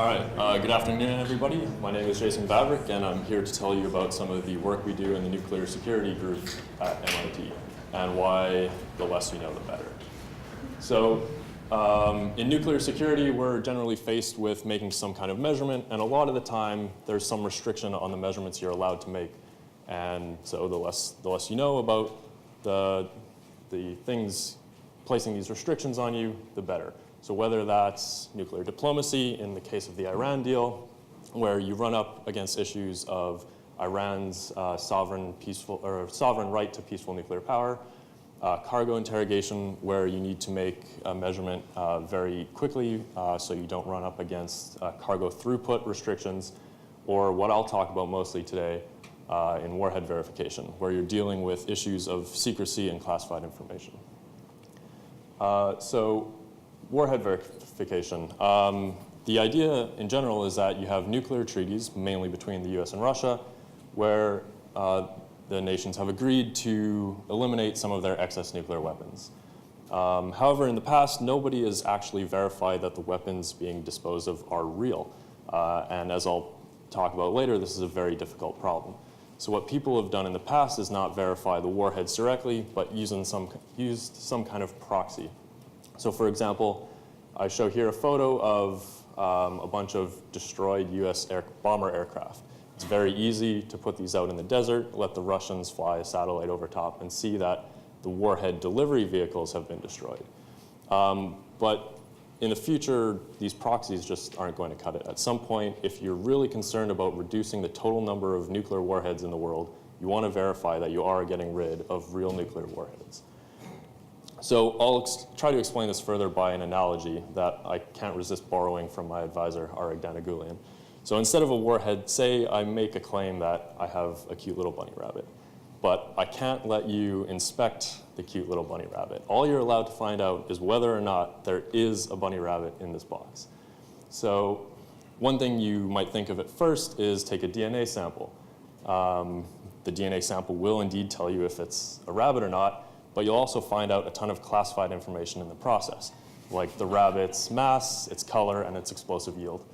All right, good afternoon, everybody. My name is Jayson Vavrek, and I'm here to tell you about some of the work we do in the nuclear security group at MIT, and why the less you know, the better. So, in nuclear security, we're generally faced with making some kind of measurement, and a lot of the time, there's some restriction on the measurements you're allowed to make. And so the less you know about the things placing these restrictions on you, the better. So whether that's nuclear diplomacy, in the case of the Iran deal, where you run up against issues of Iran's sovereign right to peaceful nuclear power, cargo interrogation, where you need to make a measurement very quickly so you don't run up against cargo throughput restrictions, or what I'll talk about mostly today in warhead verification, where you're dealing with issues of secrecy and classified information. So warhead verification. The idea in general is that you have nuclear treaties, mainly between the US and Russia, where the nations have agreed to eliminate some of their excess nuclear weapons. However, in the past, nobody has actually verified that the weapons being disposed of are real. And as I'll talk about later, this is a very difficult problem. So what people have done in the past is not verify the warheads directly, but used some kind of proxy. So for example, I show here a photo of a bunch of destroyed US bomber aircraft. It's very easy to put these out in the desert, let the Russians fly a satellite over top, and see that the warhead delivery vehicles have been destroyed. But in the future, these proxies just aren't going to cut it. At some point, if you're really concerned about reducing the total number of nuclear warheads in the world, you want to verify that you are getting rid of real nuclear warheads. So I'll try to explain this further by an analogy that I can't resist borrowing from my advisor, Arik Danagulian. So instead of a warhead, say I make a claim that I have a cute little bunny rabbit, but I can't let you inspect the cute little bunny rabbit. All you're allowed to find out is whether or not there is a bunny rabbit in this box. So one thing you might think of at first is take a DNA sample. The DNA sample will indeed tell you if it's a rabbit or not, but you'll also find out a ton of classified information in the process, like the rabbit's mass, its color, and its explosive yield.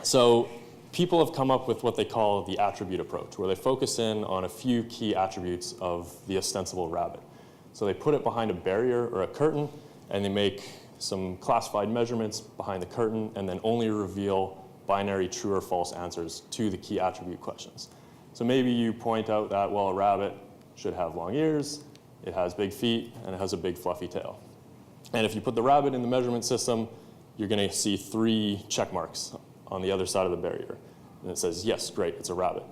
So people have come up with what they call the attribute approach, where they focus in on a few key attributes of the ostensible rabbit. So they put it behind a barrier or a curtain, and they make some classified measurements behind the curtain, and then only reveal binary true or false answers to the key attribute questions. So maybe you point out that, well, a rabbit should have long ears, it has big feet, and it has a big fluffy tail. And if you put the rabbit in the measurement system, you're going to see 3 check marks on the other side of the barrier. And it says, yes, great, it's a rabbit.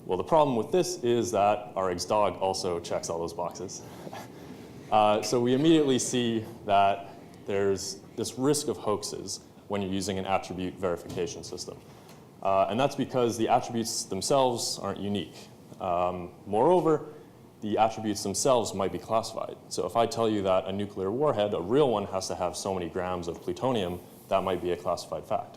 Well, the problem with this is that Arik's dog also checks all those boxes. So we immediately see that there's this risk of hoaxes when you're using an attribute verification system. And that's because the attributes themselves aren't unique. Moreover, the attributes themselves might be classified. So if I tell you that a nuclear warhead, a real one, has to have so many grams of plutonium, that might be a classified fact.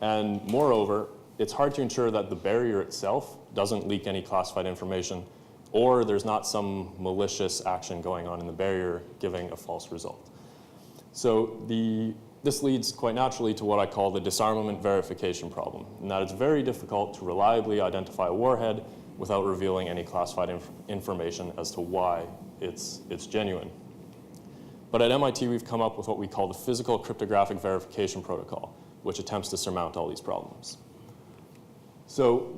And moreover, it's hard to ensure that the barrier itself doesn't leak any classified information, or there's not some malicious action going on in the barrier giving a false result. So this leads quite naturally to what I call the disarmament verification problem, and that it's very difficult to reliably identify a warhead without revealing any classified information as to why it's genuine. But at MIT, we've come up with what we call the physical cryptographic verification protocol, which attempts to surmount all these problems. So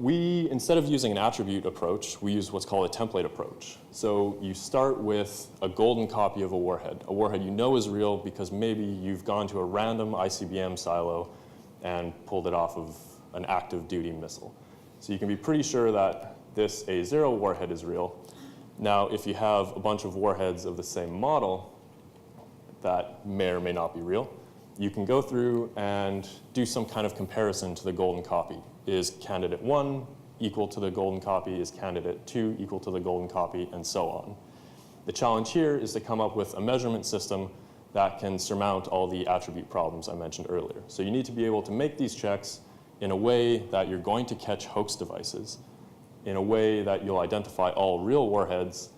instead of using an attribute approach, we use what's called a template approach. So you start with a golden copy of a warhead you know is real because maybe you've gone to a random ICBM silo and pulled it off of an active duty missile. So you can be pretty sure that this A0 warhead is real. Now, if you have a bunch of warheads of the same model that may or may not be real, you can go through and do some kind of comparison to the golden copy. Is candidate 1 equal to the golden copy? Is candidate 2 equal to the golden copy? And so on. The challenge here is to come up with a measurement system that can surmount all the attribute problems I mentioned earlier. So you need to be able to make these checks in a way that you're going to catch hoax devices, in a way that you'll identify all real warheads,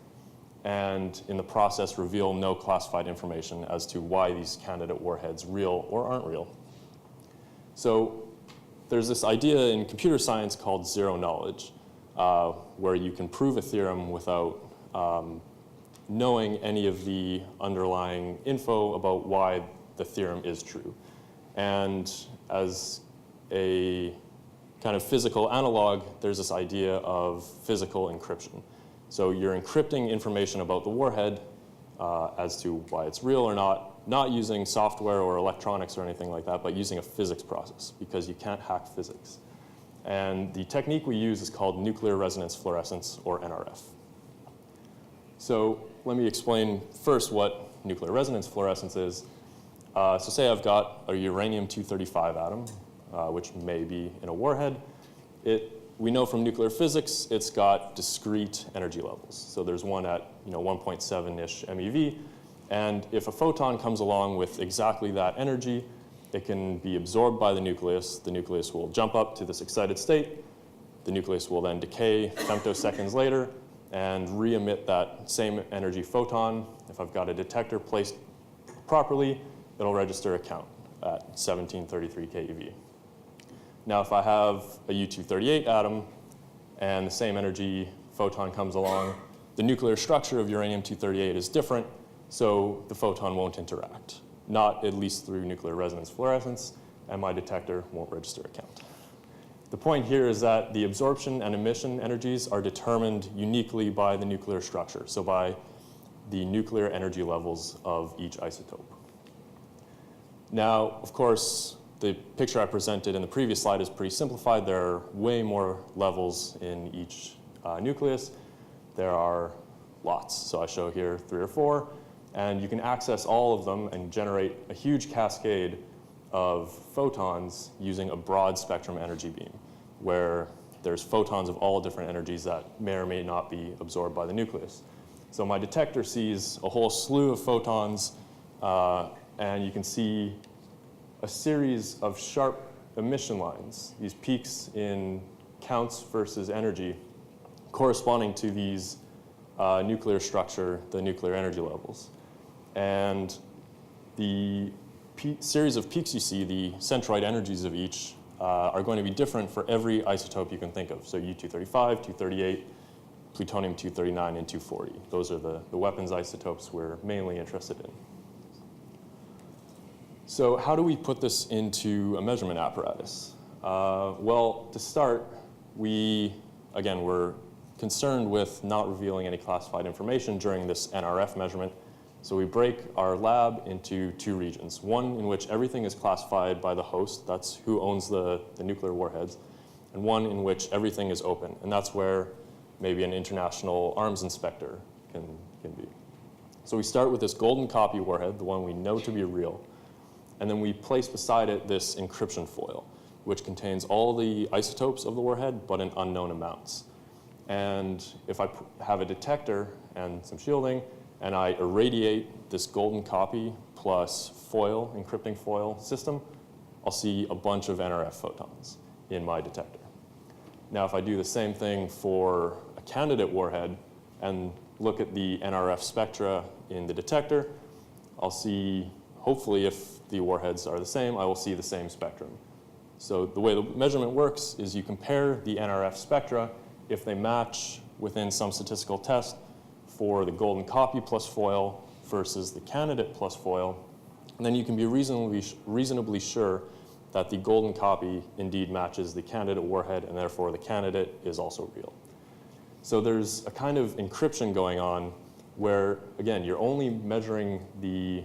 and in the process reveal no classified information as to why these candidate warheads real or aren't real. So there's this idea in computer science called zero knowledge, where you can prove a theorem without knowing any of the underlying info about why the theorem is true. And as a kind of physical analog, there's this idea of physical encryption. So you're encrypting information about the warhead as to why it's real or not using software or electronics or anything like that, but using a physics process, because you can't hack physics. And the technique we use is called nuclear resonance fluorescence, or NRF. So let me explain first what nuclear resonance fluorescence is. So say I've got a uranium-235 atom, which may be in a warhead. We know from nuclear physics it's got discrete energy levels. So there's one at 1.7-ish MeV, and if a photon comes along with exactly that energy, it can be absorbed by the nucleus. The nucleus will jump up to this excited state. The nucleus will then decay femtoseconds later and re-emit that same energy photon. If I've got a detector placed properly, it'll register a count at 1733 keV. Now, if I have a U-238 atom and the same energy photon comes along, the nuclear structure of uranium-238 is different, so the photon won't interact, not at least through nuclear resonance fluorescence, and my detector won't register a count. The point here is that the absorption and emission energies are determined uniquely by the nuclear structure, so by the nuclear energy levels of each isotope. Now, of course, the picture I presented in the previous slide is pretty simplified. There are way more levels in each nucleus. There are lots, so I show here 3 or 4, and you can access all of them and generate a huge cascade of photons using a broad spectrum energy beam, where there's photons of all different energies that may or may not be absorbed by the nucleus. So my detector sees a whole slew of photons, and you can see a series of sharp emission lines, these peaks in counts versus energy, corresponding to these nuclear structure, the nuclear energy levels. And the series of peaks you see, the centroid energies of each, are going to be different for every isotope you can think of. So U-235, 238, plutonium-239, and 240. Those are the weapons isotopes we're mainly interested in. So how do we put this into a measurement apparatus? Well, to start, we're concerned with not revealing any classified information during this NRF measurement. So we break our lab into 2 regions. One in which everything is classified by the host, that's who owns the nuclear warheads, and one in which everything is open, and that's where maybe an international arms inspector can be. So we start with this golden copy warhead, the one we know to be real, and then we place beside it this encryption foil, which contains all the isotopes of the warhead, but in unknown amounts. And if I have a detector and some shielding, and I irradiate this golden copy plus foil, encrypting foil system, I'll see a bunch of NRF photons in my detector. Now, if I do the same thing for a candidate warhead and look at the NRF spectra in the detector, I'll see, hopefully, if the warheads are the same, I will see the same spectrum. So the way the measurement works is you compare the NRF spectra. If they match within some statistical test for the golden copy plus foil versus the candidate plus foil, and then you can be reasonably sure that the golden copy indeed matches the candidate warhead, and therefore the candidate is also real. So there's a kind of encryption going on where, again, you're only measuring the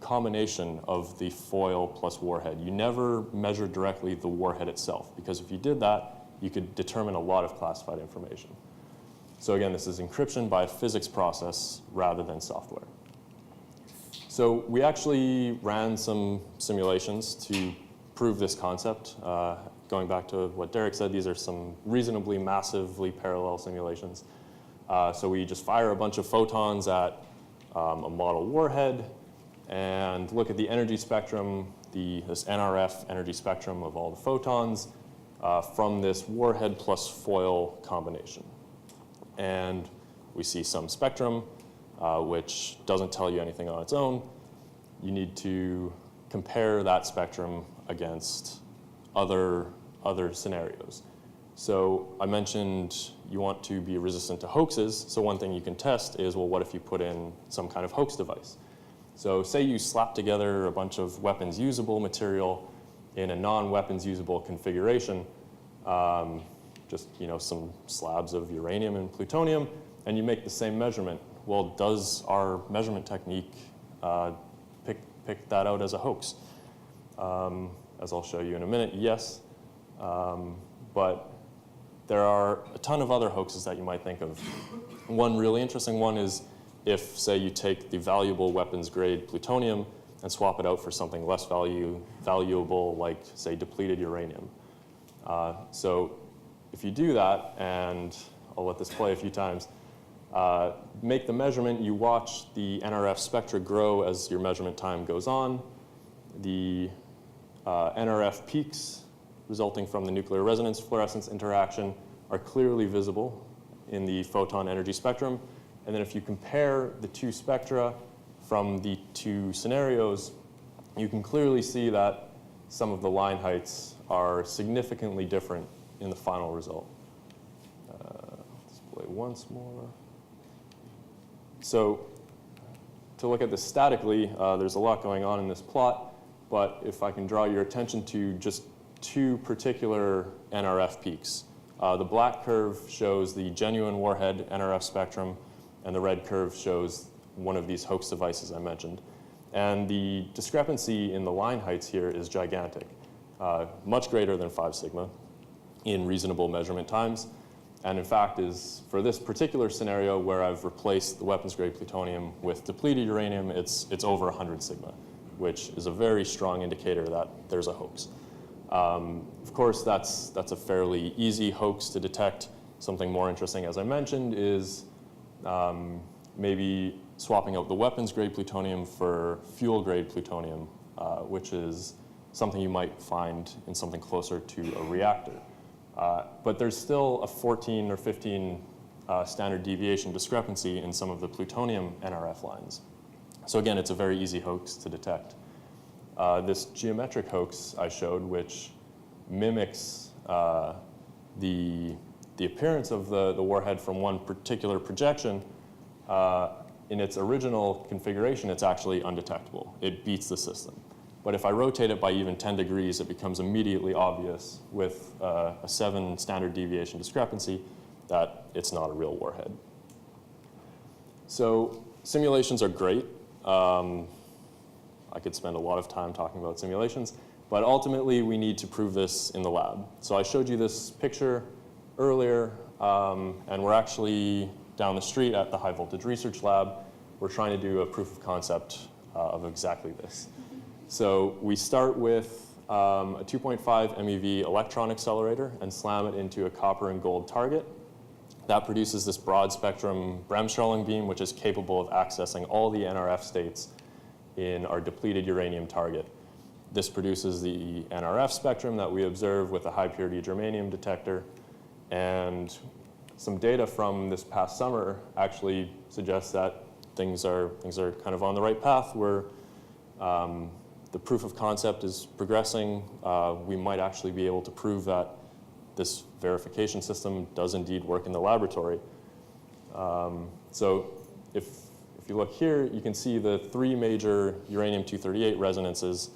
combination of the foil plus warhead. You never measure directly the warhead itself, because if you did that, you could determine a lot of classified information. So again, this is encryption by a physics process rather than software. So we actually ran some simulations to prove this concept. Going back to what Derek said, these are some reasonably massively parallel simulations. So we just fire a bunch of photons at a model warhead and look at the energy spectrum, this NRF energy spectrum of all the photons from this warhead plus foil combination. And we see some spectrum, which doesn't tell you anything on its own. You need to compare that spectrum against other scenarios. So I mentioned you want to be resistant to hoaxes. So one thing you can test is, well, what if you put in some kind of hoax device? So say you slap together a bunch of weapons usable material in a non-weapons usable configuration, just some slabs of uranium and plutonium, and you make the same measurement. Well, does our measurement technique pick that out as a hoax? As I'll show you in a minute, yes. But there are a ton of other hoaxes that you might think of. One really interesting one is if, say, you take the valuable weapons-grade plutonium and swap it out for something less valuable, like, say, depleted uranium. So if you do that, and I'll let this play a few times, make the measurement, you watch the NRF spectra grow as your measurement time goes on. The NRF peaks resulting from the nuclear resonance fluorescence interaction are clearly visible in the photon energy spectrum. And then if you compare the two spectra from the two scenarios, you can clearly see that some of the line heights are significantly different in the final result. Let's play once more. So to look at this statically, there's a lot going on in this plot, but if I can draw your attention to just two particular NRF peaks. The black curve shows the genuine Warhead NRF spectrum, and the red curve shows one of these hoax devices I mentioned. And the discrepancy in the line heights here is gigantic, much greater than 5 sigma in reasonable measurement times. And in fact, is for this particular scenario where I've replaced the weapons-grade plutonium with depleted uranium, it's over 100 sigma, which is a very strong indicator that there's a hoax. Of course, that's a fairly easy hoax to detect. Something more interesting, as I mentioned, is maybe swapping out the weapons-grade plutonium for fuel-grade plutonium, which is something you might find in something closer to a reactor. But there's still a 14 or 15 standard deviation discrepancy in some of the plutonium NRF lines. So again, it's a very easy hoax to detect. This geometric hoax I showed, which mimics the appearance of the warhead from one particular projection, in its original configuration, it's actually undetectable. It beats the system. But if I rotate it by even 10 degrees, it becomes immediately obvious with a 7 standard deviation discrepancy that it's not a real warhead. So simulations are great. I could spend a lot of time talking about simulations, but ultimately we need to prove this in the lab. So I showed you this picture earlier, and we're actually down the street at the High Voltage Research Lab. We're trying to do a proof of concept of exactly this. So we start with a 2.5 MeV electron accelerator and slam it into a copper and gold target. That produces this broad spectrum Bremsstrahlung beam, which is capable of accessing all the NRF states in our depleted uranium target. This produces the NRF spectrum that we observe with a high purity germanium detector. And some data from this past summer actually suggests that things are kind of on the right path, where the proof of concept is progressing. We might actually be able to prove that this verification system does indeed work in the laboratory. So if you look here, you can see the 3 major uranium-238 resonances.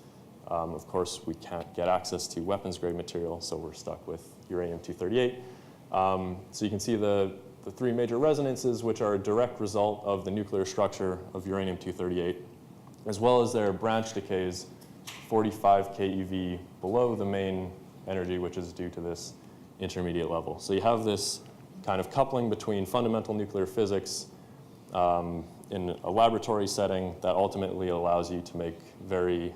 Of course, we can't get access to weapons-grade material, so we're stuck with uranium-238. So you can see the 3 major resonances, which are a direct result of the nuclear structure of uranium-238, as well as their branch decays 45 keV below the main energy, which is due to this intermediate level. So you have this kind of coupling between fundamental nuclear physics in a laboratory setting that ultimately allows you to make very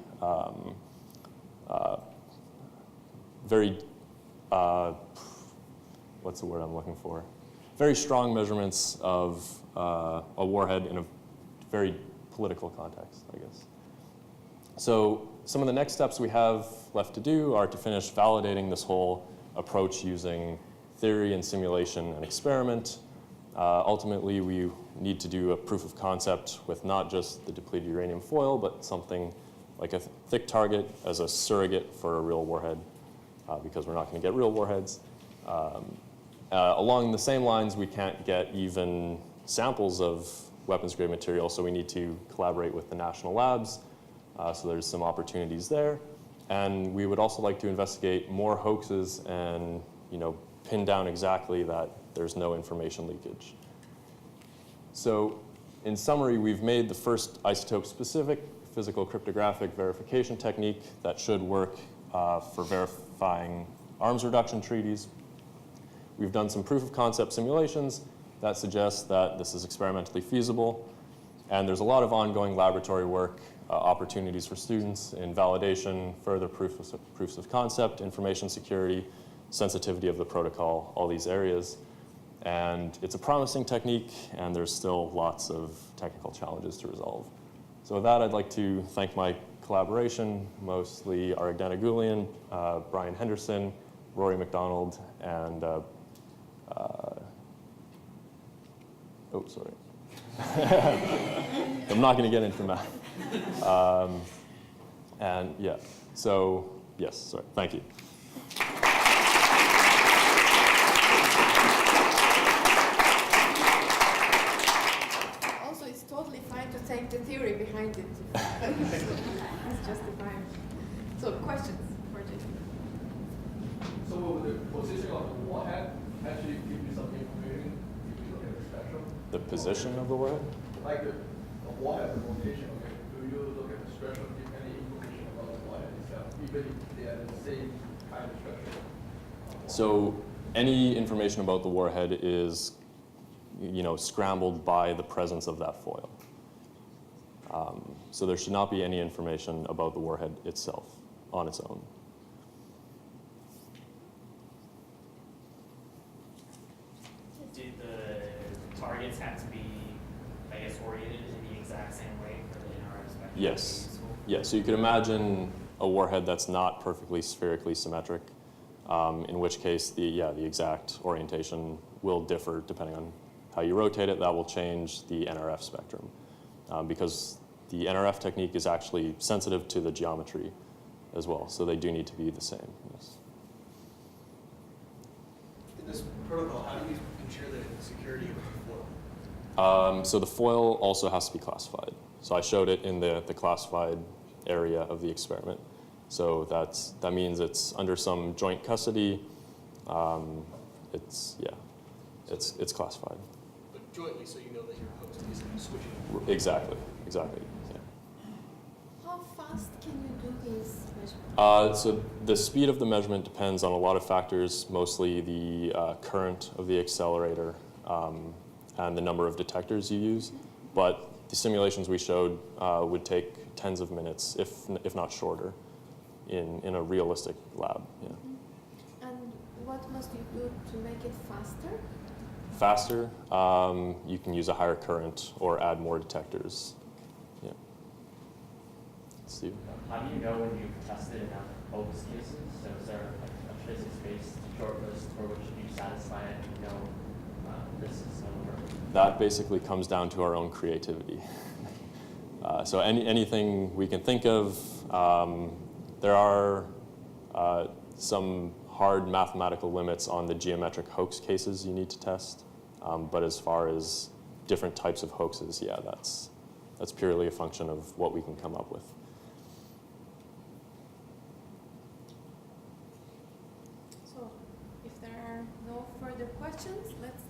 what's the word I'm looking for? Very strong measurements of a warhead in a very political context, I guess. So some of the next steps we have left to do are to finish validating this whole approach using theory and simulation and experiment. Ultimately, we need to do a proof of concept with not just the depleted uranium foil, but something like a thick target as a surrogate for a real warhead, because we're not going to get real warheads. Along the same lines, we can't get even samples of weapons-grade material, so we need to collaborate with the national labs. So there's some opportunities there. And we would also like to investigate more hoaxes and pin down exactly that there's no information leakage. So in summary, we've made the first isotope-specific physical cryptographic verification technique that should work for verifying arms reduction treaties. We've done some proof of concept simulations that suggest that this is experimentally feasible. And there's a lot of ongoing laboratory work, opportunities for students in validation, further proofs of concept, information security, sensitivity of the protocol, all these areas. And it's a promising technique, and there's still lots of technical challenges to resolve. So with that, I'd like to thank my collaboration, mostly Aragdana Gulian, Brian Henderson, Rory McDonald, and oh, sorry. I'm not going to get into math. And yeah, so yes, sorry, thank you. Also, it's totally fine to take the theory behind it. It's justified. So, questions for Jayson? So will the position of the warhead actually give you some information if you look at the spectrum? The position of the warhead? Like the warhead rotation, okay? Do you look at the spectrum, give any information about the warhead itself, even if they are the same kind of spectrum? So any information about the warhead is, scrambled by the presence of that foil. So there should not be any information about the warhead itself on its own. Do the targets have to be, oriented in the exact same way for the NRF spectrum? Yes. Yeah, so you could imagine a warhead that's not perfectly spherically symmetric, in which case the exact orientation will differ depending on how you rotate it. That will change the NRF spectrum, because the NRF technique is actually sensitive to the geometry as well, so they do need to be the same. Yes. In this protocol, how do you ensure the security of the foil? So the foil also has to be classified. So I showed it in the classified area of the experiment. So that means it's under some joint custody. It's classified. But jointly, so you know that your host isn't switching. Exactly. Yeah. How fast can you do these measurements? So the speed of the measurement depends on a lot of factors, mostly the current of the accelerator and the number of detectors you use. But the simulations we showed would take tens of minutes, if not shorter, in a realistic lab. Yeah. And what must you do to make it faster? Faster, you can use a higher current or add more detectors. Yeah. Steve? How do you know when you've tested enough hoax cases? So is there a physics-based short list for which you satisfy it and know this is over? That basically comes down to our own creativity. So anything we can think of, there are some hard mathematical limits on the geometric hoax cases you need to test. But as far as different types of hoaxes, yeah, that's purely a function of what we can come up with. So, if there are no further questions, let's